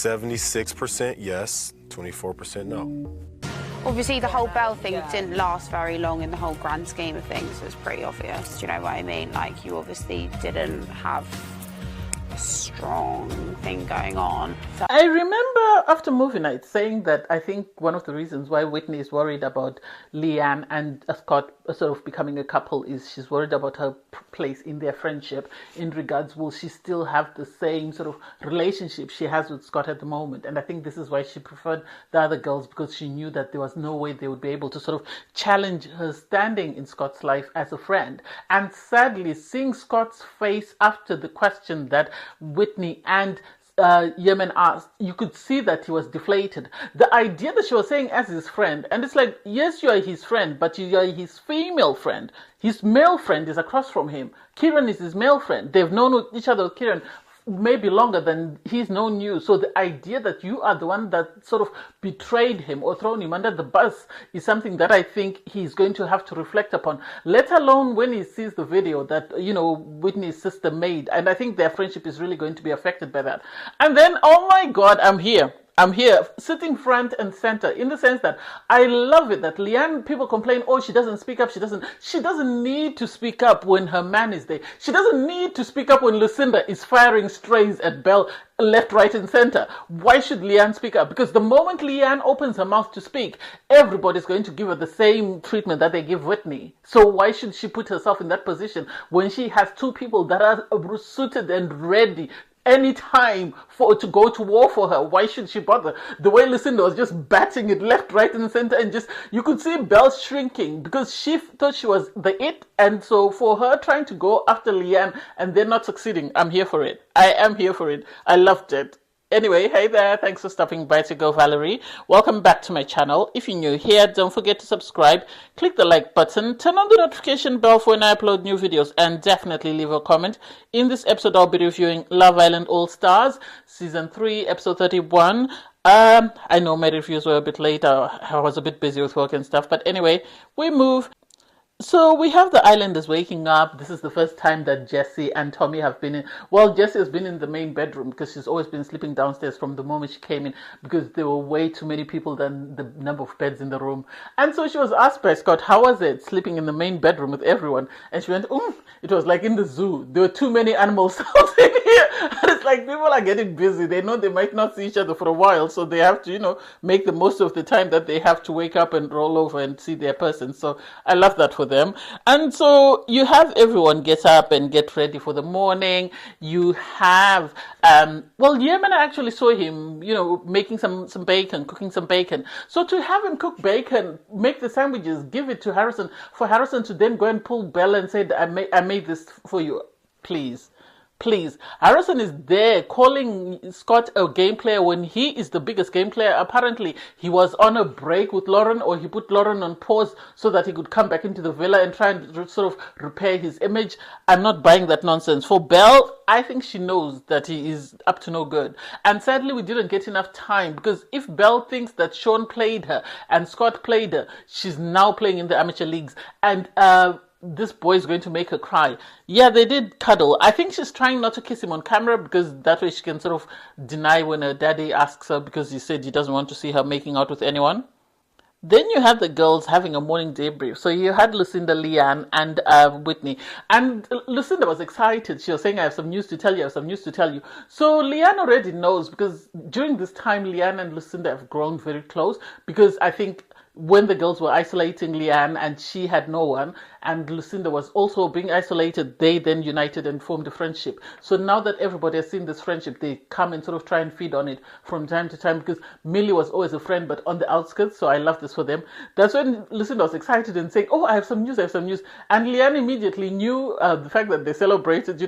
76% yes, 24% no. Obviously, the whole Belle thing didn't last very long in the whole grand scheme of things. It was pretty obvious. Do you know what I mean? Like, you obviously didn't have a strong thing going on. So I remember after movie night saying that I think one of the reasons why Whitney is worried about Leanne and Scott sort of becoming a couple is she's worried about her place in their friendship in regards, will she still have the same sort of relationship she has with Scott at the moment? And I think this is why she preferred the other girls, because she knew that there was no way they would be able to sort of challenge her standing in Scott's life as a friend. And sadly, seeing Scott's face after the question that Whitney and Yemen asked, you could see that he was deflated. The idea that she was saying as his friend, and it's like, yes, you are his friend, but you are his female friend. His male friend is across from him. Kieran is his male friend. They've known each other, Kieran, maybe longer than he's known you. So the idea that you are the one that sort of betrayed him or thrown him under the bus is something that I think he's going to have to reflect upon, let alone when he sees the video that, you know, Whitney's sister made. And I think their friendship is really going to be affected by that. And then, oh my God, I'm here, sitting front and center, in the sense that I love it that Leanne, people complain, oh, she doesn't speak up, she doesn't need to speak up when her man is there. She doesn't need to speak up when Lucinda is firing strays at Belle left, right, and center. Why should Leanne speak up? Because the moment Leanne opens her mouth to speak, everybody's going to give her the same treatment that they give Whitney. So why should she put herself in that position when she has two people that are suited and ready anytime to go to war for her? Why should she bother? The way Lucinda was just batting it left, right, and center, and just, you could see Belle shrinking because she thought she was the it. And so for her trying to go after Leanne and they're not succeeding, I'm here for it. I am here for it. I loved it. Anyway, hey there, thanks for stopping by to go, Valerie. Welcome back to my channel. If you're new here, don't forget to subscribe, click the like button, turn on the notification bell for when I upload new videos, and definitely leave a comment. In this episode, I'll be reviewing Love Island All Stars, Season 3, Episode 31. I know my reviews were a bit late. I was a bit busy with work and stuff, but anyway, we move. So we have the islanders waking up. This is the first time that Jessie and Tommy have been in. Well, Jessie has been in the main bedroom because she's always been sleeping downstairs from the moment she came in, because there were way too many people than the number of beds in the room. And so she was asked by Scott, how was it sleeping in the main bedroom with everyone? And she went, it was like in the zoo. There were too many animals out in here. And it's like, people are getting busy. They know they might not see each other for a while, so they have to, you know, make the most of the time that they have to wake up and roll over and see their person. So I love that for them. And so you have everyone get up and get ready for the morning. You have Yemen, I actually saw him, you know, making some bacon, cooking some bacon. So to have him cook bacon, make the sandwiches, give it to Harrison, for Harrison to then go and pull Belle and say, I made this for you, please. Harrison is there calling Scott a game player when he is the biggest game player. Apparently, he was on a break with Lauren, or he put Lauren on pause so that he could come back into the villa and try and sort of repair his image. I'm not buying that nonsense. For Belle, I think she knows that he is up to no good. And sadly, we didn't get enough time, because if Belle thinks that Sean played her and Scott played her, she's now playing in the amateur leagues. And this boy is going to make her cry. Yeah, they did cuddle. I think she's trying not to kiss him on camera, because that way she can sort of deny when her daddy asks her, because he said he doesn't want to see her making out with anyone. Then you had the girls having a morning debrief. So you had Lucinda, Leanne, and Whitney. And Lucinda was excited. She was saying, I have some news to tell you, So Leanne already knows, because during this time, Leanne and Lucinda have grown very close, because I think when the girls were isolating Leanne and she had no one, and Lucinda was also being isolated, they then united and formed a friendship. So now that everybody has seen this friendship, they come and sort of try and feed on it from time to time, because Millie was always a friend but on the outskirts, so I love this for them. That's when Lucinda was excited and saying, I have some news. And Leanne immediately knew the fact that they celebrated,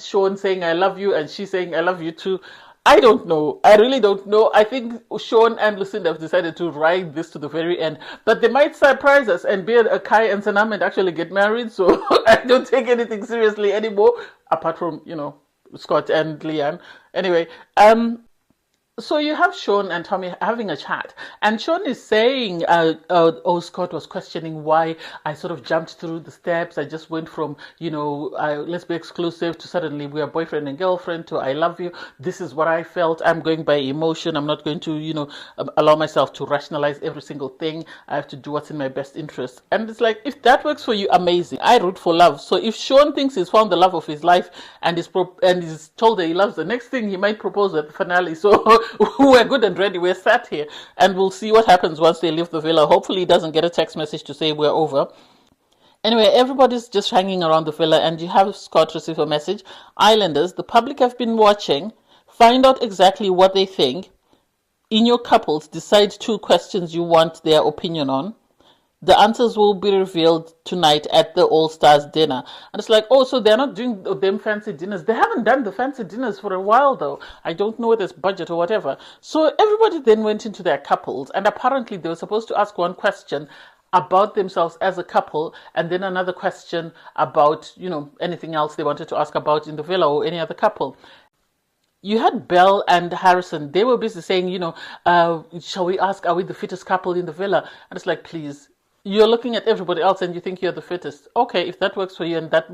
Sean saying I love you and she saying I love you too. I don't know. I really don't know. I think Sean and Lucinda have decided to ride this to the very end. But they might surprise us and be a Kai and Sanam and actually get married. So I don't take anything seriously anymore, apart from, Scott and Leanne. Anyway, So you have Sean and Tommy having a chat, and Sean is saying, "Oh, Scott was questioning why I sort of jumped through the steps. I just went from, let's be exclusive to suddenly we are boyfriend and girlfriend to I love you. This is what I felt. I'm going by emotion. I'm not going to, allow myself to rationalize every single thing. I have to do what's in my best interest." And it's like, if that works for you, amazing. I root for love. So if Sean thinks he's found the love of his life and is told that he loves the next thing, he might propose at the finale. So we're good and ready. We're sat here and we'll see what happens once they leave the villa. Hopefully he doesn't get a text message to say we're over. Anyway, everybody's just hanging around the villa and you have Scott receive a message. Islanders, the public have been watching. Find out exactly what they think. In your couples, decide 2 questions you want their opinion on. The answers will be revealed tonight at the All-Stars dinner. And it's like, oh, so they're not doing them fancy dinners. They haven't done the fancy dinners for a while, though. I don't know whether it's budget or whatever. So everybody then went into their couples, and apparently they were supposed to ask one question about themselves as a couple, and then another question about, anything else they wanted to ask about in the villa or any other couple. You had Belle and Harrison. They were busy saying, shall we ask, are we the fittest couple in the villa? And it's like, please, you're looking at everybody else and you think you're the fittest. Okay, if that works for you and that,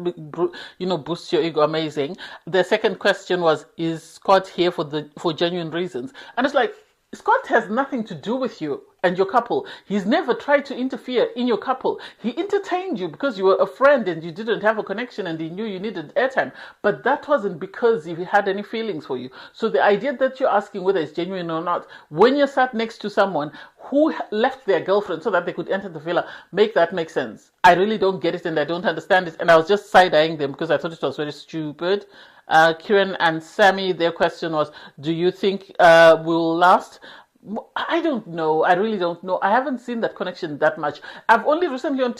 boosts your ego, amazing. The second question was, is Scott here for genuine reasons? And it's like, Scott has nothing to do with you and your couple. He's never tried to interfere in your couple. He entertained you because you were a friend and you didn't have a connection and he knew you needed airtime. But that wasn't because he had any feelings for you. So the idea that you're asking whether it's genuine or not, when you're sat next to someone who left their girlfriend so that they could enter the villa, make sense. I really don't get it and I don't understand it. And I was just side-eyeing them because I thought it was very stupid. Kieran and Sammy, their question was, do you think we'll last? I don't know. I really don't know. I haven't seen that connection that much. I've only recently on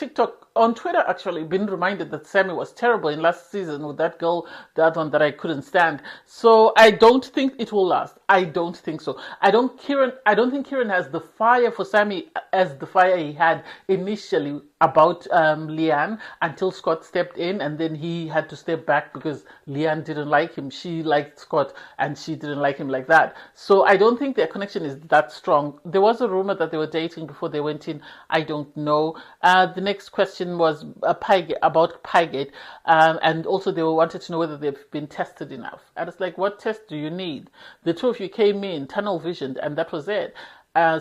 Twitter actually, been reminded that Sammy was terrible in last season with that girl, the other one that I couldn't stand. So I don't think it will last. I don't think so. I don't think Kieran has the fire for Sammy as the fire he had initially about Leanne until Scott stepped in, and then he had to step back because Leanne didn't like him. She liked Scott and she didn't like him like that. So I don't think their connection is that strong. There was a rumor that they were dating before they went in. I don't know. The next question was about Pygate, and also they wanted to know whether they've been tested enough. And it's like, what test do you need? The 2 of you came in tunnel visioned and that was it.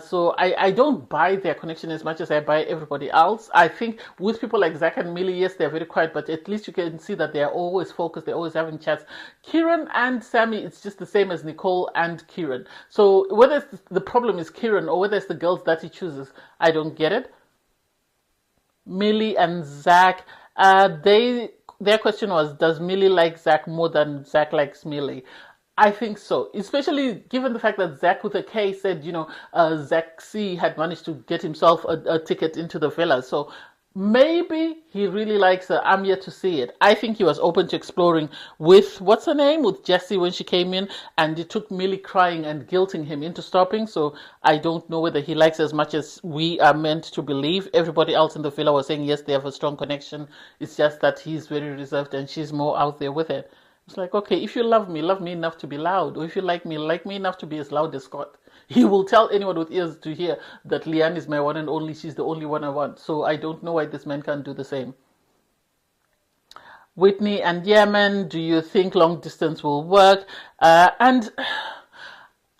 So I don't buy their connection as much as I buy everybody else. I think with people like Zach and Millie, yes, they're very quiet, but at least you can see that they're always focused. They're always having chats. Kieran and Sammy, it's just the same as Nicole and Kieran. So whether the problem is Kieran or whether it's the girls that he chooses, I don't get it. Millie and Zach, their question was, does Millie like Zach more than Zach likes Millie? I think so, especially given the fact that Zach with a K said, Zach C had managed to get himself a ticket into the villa. So maybe he really likes her. I'm yet to see it. I think he was open to exploring with, what's her name, with Jessie when she came in, and it took Millie crying and guilting him into stopping. So I don't know whether he likes her as much as we are meant to believe. Everybody else in the villa was saying, yes, they have a strong connection. It's just that he's very reserved and she's more out there with it. It's like, okay, if you love me enough to be loud. Or if you like me enough to be as loud as Scott. He will tell anyone with ears to hear that Leanne is my one and only. She's the only one I want. So I don't know why this man can't do the same. Whitney and Yemen, do you think long distance will work? And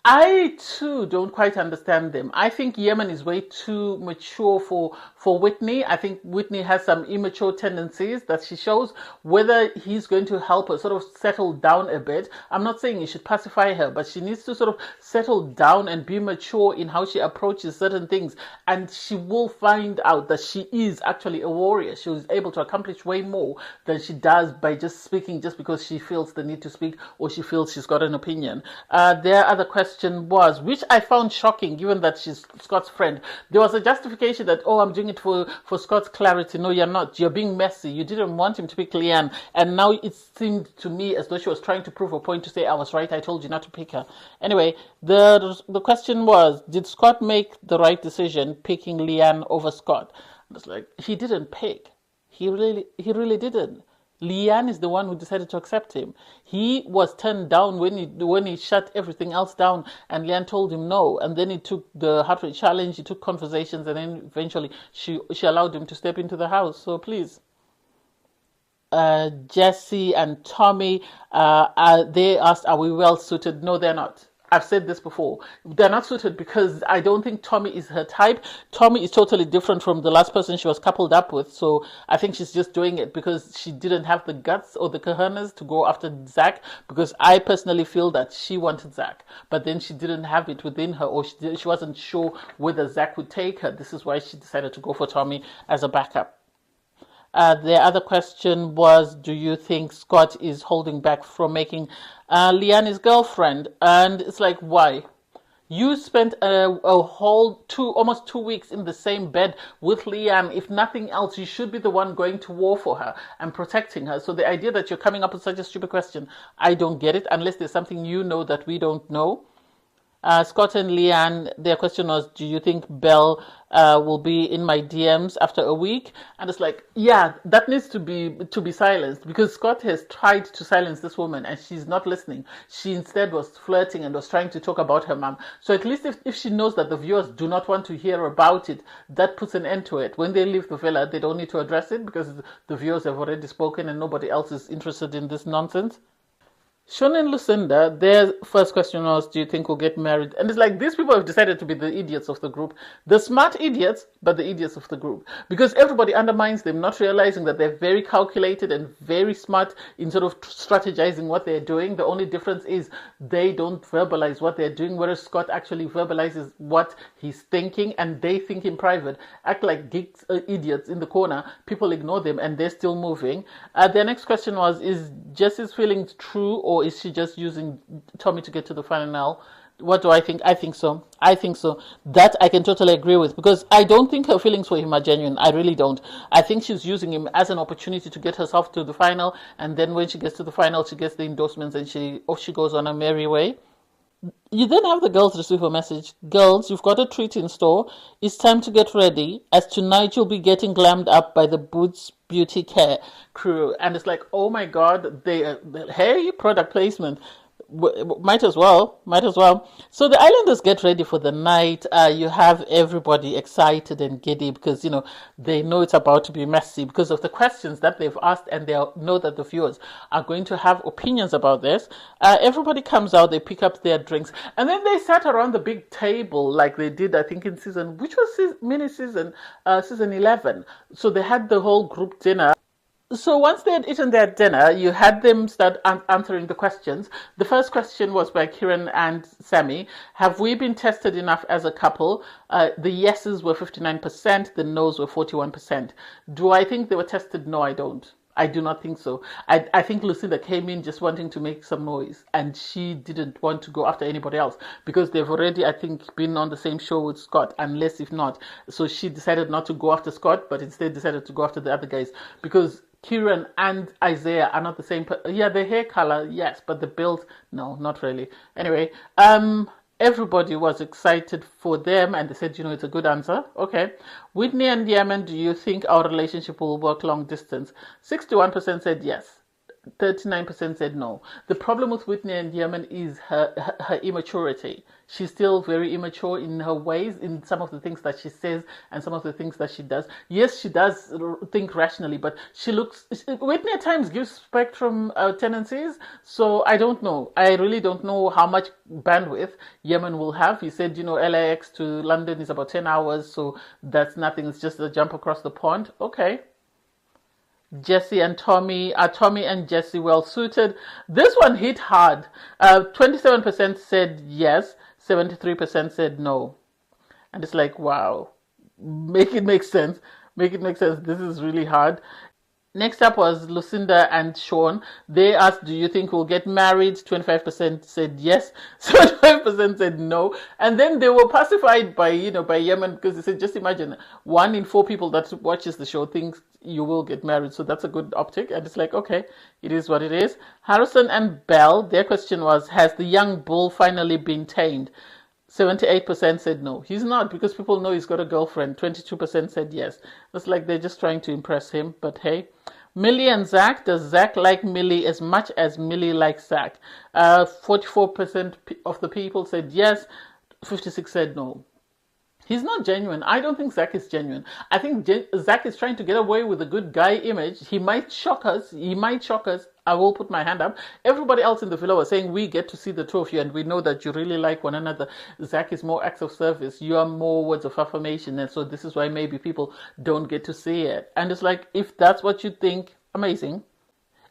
I too don't quite understand them. I think Yemen is way too mature for Whitney. I think Whitney has some immature tendencies that she shows. Whether he's going to help her sort of settle down a bit, I'm not saying he should pacify her, but she needs to sort of settle down and be mature in how she approaches certain things. And she will find out that she is actually a warrior. She was able to accomplish way more than she does by just speaking just because she feels the need to speak or she feels she's got an opinion. Their other question was, which I found shocking given that she's Scott's friend. There was a justification that, oh, I'm doing it for Scott's clarity. No, you're not. You're being messy. You didn't want him to pick Leanne. And now it seemed to me as though she was trying to prove a point to say, I was right. I told you not to pick her. Anyway, the question was, did Scott make the right decision picking Leanne over Scott? It's like, he didn't pick. He really didn't. Leanne is the one who decided to accept him. He was turned down when he shut everything else down, and Leanne told him no. And then he took the heart rate challenge, he took conversations, and then eventually she allowed him to step into the house. So please. Jesse and Tommy, they asked, are we well suited? No, they're not. I've said this before. They're not suited because I don't think Tommy is her type. Tommy is totally different from the last person she was coupled up with. So I think she's just doing it because she didn't have the guts or the cojones to go after Zach. Because I personally feel that she wanted Zach, but then she didn't have it within her, or she wasn't sure whether Zach would take her. This is why she decided to go for Tommy as a backup. The other question was, do you think Scott is holding back from making Leanne his girlfriend? And it's like, why? You spent a whole almost 2 weeks in the same bed with Leanne. If nothing else, you should be the one going to war for her and protecting her. So the idea that you're coming up with such a stupid question, I don't get it, unless there's something you know that we don't know. Scott and Leanne, their question was, do you think Belle will be in my DMs after a week? And it's like, yeah, that needs to be silenced, because Scott has tried to silence this woman and she's not listening. She instead was flirting and was trying to talk about her mom. So at least if she knows that the viewers do not want to hear about it, that puts an end to it. When they leave the villa, they don't need to address it because the viewers have already spoken and nobody else is interested in this nonsense. Sean and Lucinda, their first question was, do you think we'll get married? And it's like, these people have decided to be the idiots of the group. The smart idiots, but the idiots of the group. Because everybody undermines them, not realizing that they're very calculated and very smart in sort of strategizing what they're doing. The only difference is they don't verbalize what they're doing, whereas Scott actually verbalizes what he's thinking, and they think in private, act like geeks, idiots in the corner. People ignore them and they're still moving. Their next question was, is Jesse's feelings true, or is she just using Tommy to get to the final? What do I think? I think so. That I can totally agree with, because I don't think her feelings for him are genuine. I really don't. I think she's using him as an opportunity to get herself to the final, and then when she gets to the final, she gets the endorsements and she goes on her merry way. You then have the girls receive a message. Girls, you've got a treat in store. It's time to get ready, as tonight you'll be getting glammed up by the Boots Beauty Care crew. And it's like, oh my God, hey, product placement. Might as well. So the islanders get ready for the night. You have everybody excited and giddy because, they know it's about to be messy because of the questions that they've asked, and they know that the viewers are going to have opinions about this. Everybody comes out, they pick up their drinks, and then they sat around the big table like they did, I think, in season 11. So they had the whole group dinner. So once they had eaten their dinner, you had them start answering the questions. The first question was by Kieran and Sammy. Have we been tested enough as a couple? The yeses were 59%, the nos were 41%. Do I think they were tested? No, I don't. I do not think so. I think Lucinda came in just wanting to make some noise, and she didn't want to go after anybody else because they've already, I think, been on the same show with Scott, unless if not. So she decided not to go after Scott, but instead decided to go after the other guys, because Kieran and Isaiah are not the same. Yeah, the hair color, yes, but the build, no, not really. Anyway, everybody was excited for them, and they said, it's a good answer. Okay. Whitney and Yemen, do you think our relationship will work long distance? 61% said yes. 39% said no. The problem with Whitney and Yemen is her immaturity. She's still very immature in her ways, in some of the things that she says and some of the things that she does. Yes, she does think rationally, but Whitney at times gives spectrum tendencies. So I don't know. I really don't know how much bandwidth Yemen will have. He said, LAX to London is about 10 hours. So that's nothing. It's just a jump across the pond. Okay. Jesse and Tommy, are Tommy and Jesse well suited? This one hit hard. 27% said yes, 73% said no. And it's like, wow, make it make sense. This is really hard. Next up was Lucinda and Sean. They asked, do you think we'll get married? 25% said yes, 75% said no. And then they were pacified by Yemen, because they said, just imagine, 1 in 4 people that watches the show thinks you will get married. So that's a good optic. And it's like, okay, it is what it is. Harrison and Belle, their question was, has the young bull finally been tamed? 78% said no. He's not, because people know he's got a girlfriend. 22% said yes. It's like they're just trying to impress him, but hey. Millie and Zach. Does Zach like Millie as much as Millie likes Zach? 44% of the people said yes. 56 said no. He's not genuine. I don't think Zach is genuine. I think Zach is trying to get away with a good guy image. He might shock us. I will put my hand up. Everybody else in the villa was saying, we get to see the two of you and we know that you really like one another. Zach is more acts of service. You are more words of affirmation. And so this is why maybe people don't get to see it. And it's like, if that's what you think, amazing.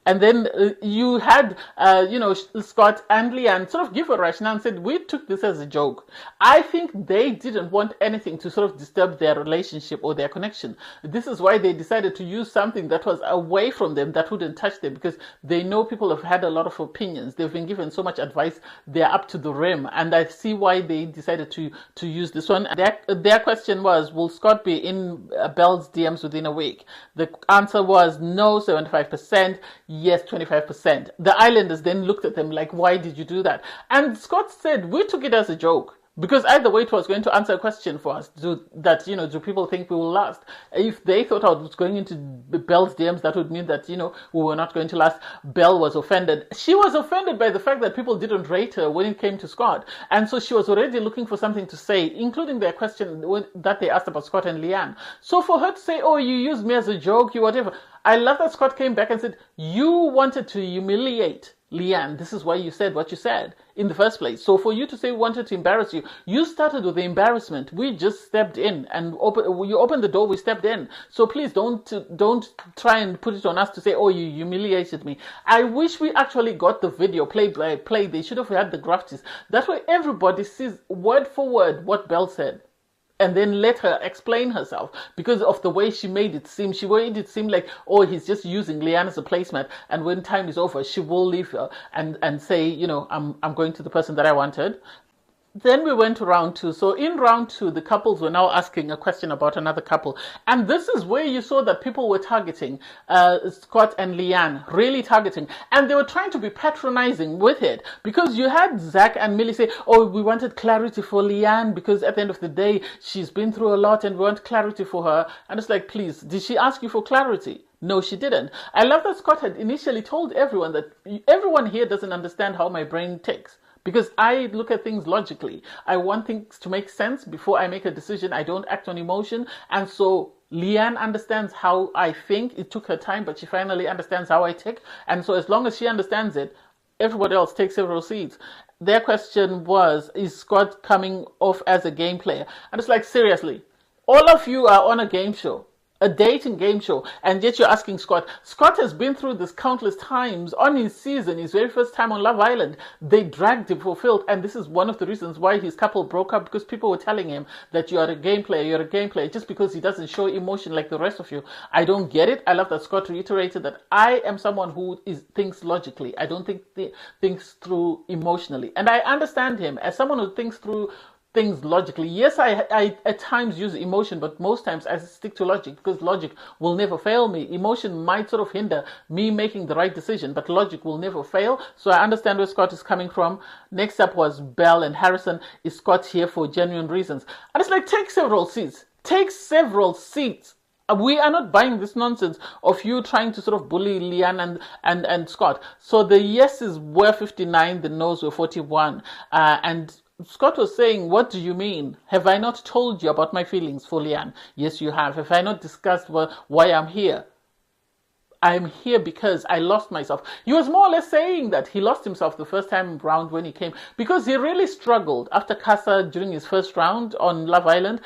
And then you had, Scott and Leanne sort of give a rationale and said, we took this as a joke. I think they didn't want anything to sort of disturb their relationship or their connection. This is why they decided to use something that was away from them, that wouldn't touch them, because they know people have had a lot of opinions. They've been given so much advice. They're up to the rim. And I see why they decided to use this one. Their question was, will Scott be in Belle's DMs within a week? The answer was no, 75%. Yes, 25%. The islanders then looked at them like, why did you do that? And Scott said, we took it as a joke. Because either way, it was going to answer a question for us. Do people think we will last? If they thought I was going into Belle's DMs, that would mean that, we were not going to last. Belle was offended. She was offended by the fact that people didn't rate her when it came to Scott. And so she was already looking for something to say, including their question that they asked about Scott and Leanne. So for her to say, oh, you used me as a joke, you whatever. I love that Scott came back and said, you wanted to humiliate Leanne. This is why you said what you said in the first place. So for you to say we wanted to embarrass you, you started with the embarrassment. We just stepped in and you opened the door, we stepped in. So please don't try and put it on us to say, oh, you humiliated me. I wish we actually got the video play by play. They should have had the graphics. That way everybody sees word for word what Belle said. And then let her explain herself, because of the way she made it seem. She made it seem like, oh, he's just using Leanne as a placemat, and when time is over, she will leave her and say, I'm going to the person that I wanted. Then we went to round two. So in round two, the couples were now asking a question about another couple. And this is where you saw that people were targeting Scott and Leanne, really targeting. And they were trying to be patronizing with it. Because you had Zach and Millie say, oh, we wanted clarity for Leanne because at the end of the day, she's been through a lot and we want clarity for her. And it's like, please, did she ask you for clarity? No, she didn't. I love that Scott had initially told everyone that everyone here doesn't understand how my brain ticks. Because I look at things logically. I want things to make sense before I make a decision. I don't act on emotion. And so Leanne understands how I think. It took her time, but she finally understands how I tick. And so as long as she understands it, everybody else takes several seats. Their question was, is Scott coming off as a game player? And it's like, seriously, all of you are on a game show. A dating game show, and yet you're asking Scott. Scott has been through this countless times on his season, his very first time on Love Island. They dragged him for filth, and this is one of the reasons why his couple broke up, because people were telling him that you are a game player, just because he doesn't show emotion like the rest of you. I don't get it. I love that Scott reiterated that I am someone who thinks logically. I don't think thinks through emotionally, and I understand him as someone who thinks through things logically. Yes, I at times use emotion, but most times I stick to logic, because logic will never fail me. Emotion might sort of hinder me making the right decision, but logic will never fail. So I understand where Scott is coming from. Next up was Belle and Harrison. Is Scott here for genuine reasons? And it's like, take several seats. Take several seats. We are not buying this nonsense of you trying to sort of bully Leanne and Scott. So the yeses were 59, the no's were 41. And Scott was saying, what do you mean? Have I not told you about my feelings for Leanne? Yes, you have. Have I not discussed why I'm here? I'm here because I lost myself. He was more or less saying that he lost himself the first time round when he came, because he really struggled after Casa during his first round on Love Island,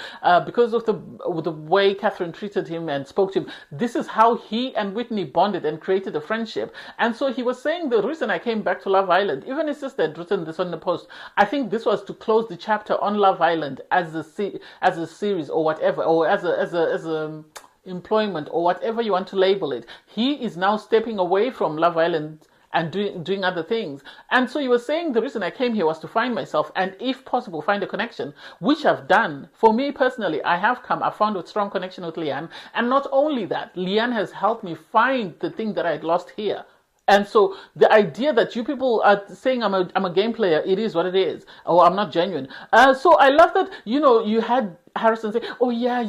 because of the way Catherine treated him and spoke to him. This is how he and Whitney bonded and created a friendship. And so he was saying, the reason I came back to Love Island, even his sister had written this on the post, I think this was to close the chapter on Love Island as a series or whatever, or as a employment or whatever you want to label it. He is now stepping away from Love Island and doing other things. And so he was saying, the reason I came here was to find myself and, if possible, find a connection, which I've done. For me personally, I've found a strong connection with Leanne. And not only that, Leanne has helped me find the thing that I had lost here. And so the idea that you people are saying I'm a game player, it is what it is. Oh, I'm not genuine. So I love that, you had Harrison said, "Oh yeah,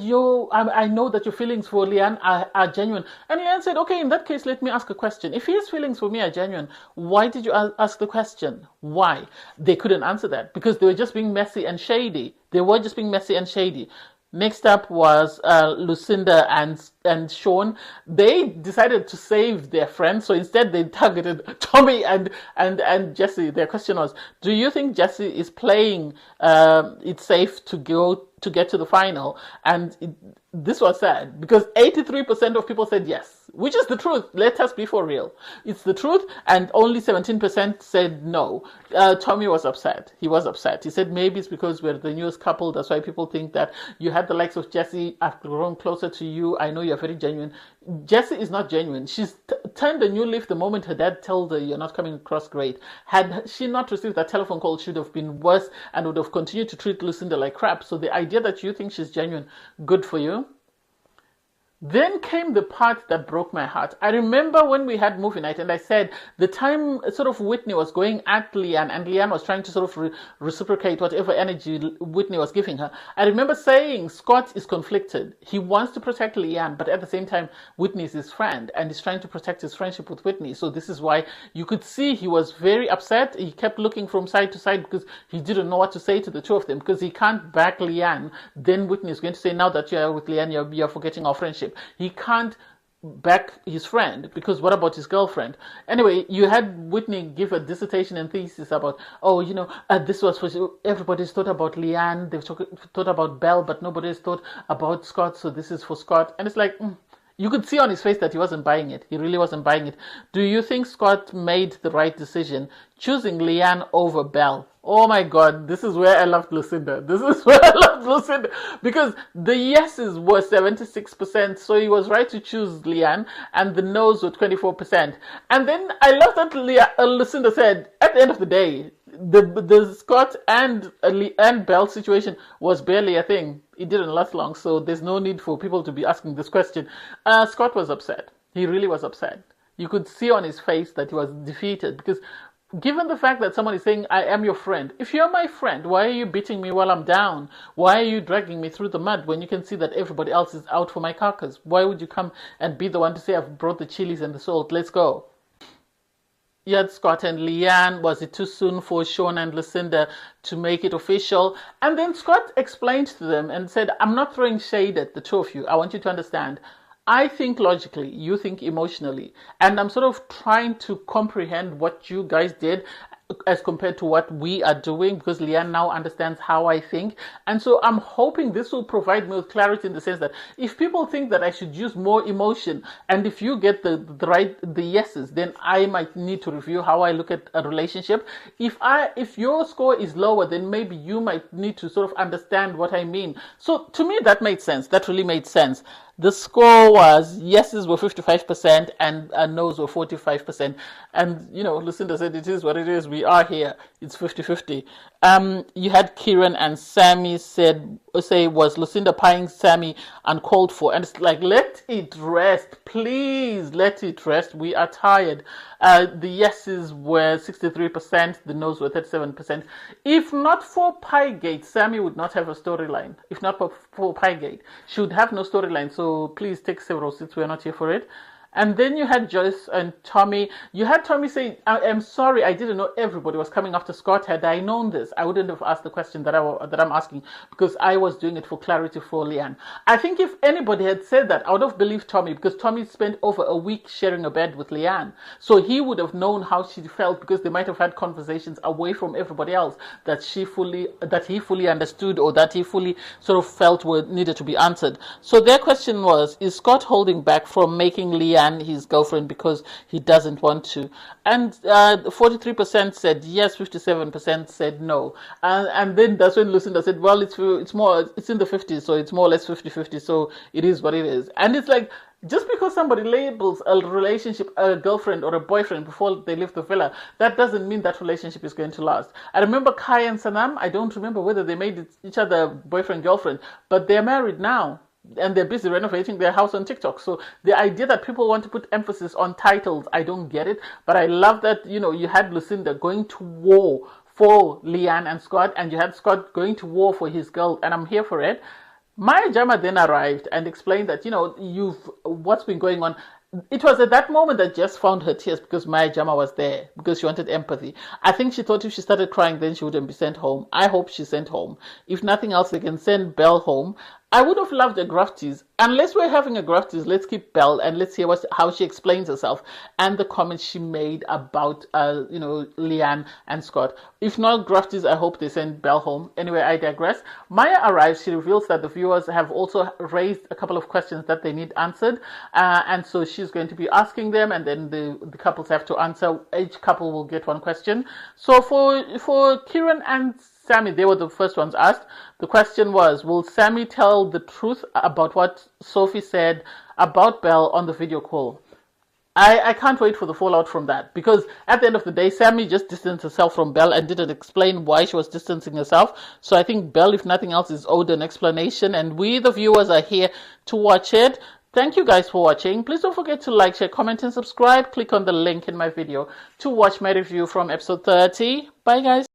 I know that your feelings for Leanne are genuine." And Leanne said, "Okay, in that case, let me ask a question. If his feelings for me are genuine, why did you ask the question? Why?" They couldn't answer that because they were just being messy and shady. They were just being messy and shady. Next up was Lucinda and Sean. They decided to save their friends, so instead they targeted Tommy and Jesse. Their question was, "Do you think Jesse is playing it safe to get to the final?" And this was sad because 83% of people said yes, which is the truth. Let us be for real. It's the truth, and only 17% said no. Tommy was upset. He was upset. He said maybe it's because we're the newest couple. That's why people think that you had the likes of Jessie. I've grown closer to you. I know you're very genuine. Jessie is not genuine. She's turned a new leaf the moment her dad told her you're not coming across great. Had she not received that telephone call, she would have been worse and would have continued to treat Lucinda like crap. So the idea that you think she's genuine, good for you. Then came the part that broke my heart. I remember when we had movie night and I said the time sort of Whitney was going at Leanne and Leanne was trying to sort of reciprocate whatever energy Whitney was giving her. I remember saying Scott is conflicted. He wants to protect Leanne, but at the same time, Whitney is his friend and he's trying to protect his friendship with Whitney. So this is why you could see he was very upset. He kept looking from side to side because he didn't know what to say to the two of them because he can't back Leanne. Then Whitney is going to say, now that you're with Leanne, you're forgetting our friendship. He can't back his friend because what about his girlfriend? Anyway, you had Whitney give a dissertation and thesis about, this was for everybody's thought about Leanne, they've thought about Belle, but nobody's thought about Scott, so this is for Scott. And it's like, you could see on his face that he wasn't buying it. He really wasn't buying it. Do you think Scott made the right decision choosing Leanne over Belle? Oh my God, this is where I loved Lucinda. Because the yeses were 76%, so he was right to choose Leanne, and the no's were 24%. And then I love that Lucinda said, at the end of the day, the Scott and Belle situation was barely a thing. It didn't last long, so there's no need for people to be asking this question. Scott was upset. He really was upset. You could see on his face that he was defeated because given the fact that someone is saying, I am your friend, if you're my friend, why are you beating me while I'm down? Why are you dragging me through the mud when you can see that everybody else is out for my carcass? Why would you come and be the one to say, I've brought the chilies and the salt, let's go? You had Scott and Leanne. Was it too soon for Sean and Lucinda to make it official? And then Scott explained to them and said, I'm not throwing shade at the two of you. I want you to understand. I think logically, you think emotionally. And I'm sort of trying to comprehend what you guys did as compared to what we are doing because Leanne now understands how I think. And so I'm hoping this will provide me with clarity in the sense that if people think that I should use more emotion and if you get the yeses, then I might need to review how I look at a relationship. If your score is lower, then maybe you might need to sort of understand what I mean. So to me, that made sense. That really made sense. The score was yeses were 55% and no's were 45%. And, Lucinda said it is what it is. We are here. It's 50-50. You had Kieran and Sammy say, was Lucinda pieing Sammy uncalled for? And it's like, let it rest. Please let it rest. We are tired. The yeses were 63%. The no's were 37%. If not for Piegate, Sammy would not have a storyline. If not for Piegate, she would have no storyline. So please take several seats. We're not here for it. And then you had Joyce and Tommy. You had Tommy say, I'm sorry, I didn't know everybody was coming after Scott. Had I known this, I wouldn't have asked the question that I'm asking because I was doing it for clarity for Leanne. I think if anybody had said that, I would have believed Tommy because Tommy spent over a week sharing a bed with Leanne. So he would have known how she felt because they might have had conversations away from everybody else that he fully understood or that he fully sort of felt needed to be answered. So their question was, is Scott holding back from making Leanne his girlfriend because he doesn't want to? And 43% said yes, 57% said no. And then that's when Lucinda said, well, it's in the 50s, so it's more or less 50-50, so it is what it is. And it's like, just because somebody labels a relationship a girlfriend or a boyfriend before they leave the villa, that doesn't mean that relationship is going to last. I remember Kai and Sanam, I don't remember whether they made each other boyfriend, girlfriend, but they're married now. And they're busy renovating their house on TikTok. So the idea that people want to put emphasis on titles, I don't get it. But I love that, you had Lucinda going to war for Leanne and Scott, and you had Scott going to war for his girl, and I'm here for it. Maya Jama then arrived and explained that, what's been going on. It was at that moment that Jess found her tears because Maya Jama was there, because she wanted empathy. I think she thought if she started crying, then she wouldn't be sent home. I hope she's sent home. If nothing else, they can send Belle home. I would have loved a grafties. Unless we're having a grafties, let's keep Belle and let's hear how she explains herself and the comments she made about, Leanne and Scott. If not grafties, I hope they send Belle home. Anyway, I digress. Maya arrives. She reveals that the viewers have also raised a couple of questions that they need answered. And so she's going to be asking them, and then the couples have to answer. Each couple will get one question. So for Kieran and Sammy, they were the first ones asked. The question was, will Sammy tell the truth about what Sophie said about Belle on the video call? I can't wait for the fallout from that, because at the end of the day, Sammy just distanced herself from Belle and didn't explain why she was distancing herself. So I think Belle, if nothing else, is owed an explanation, and we, the viewers, are here to watch it. Thank you guys for watching. Please don't forget to like, share, comment, and subscribe. Click on the link in my video to watch my review from episode 30. Bye, guys.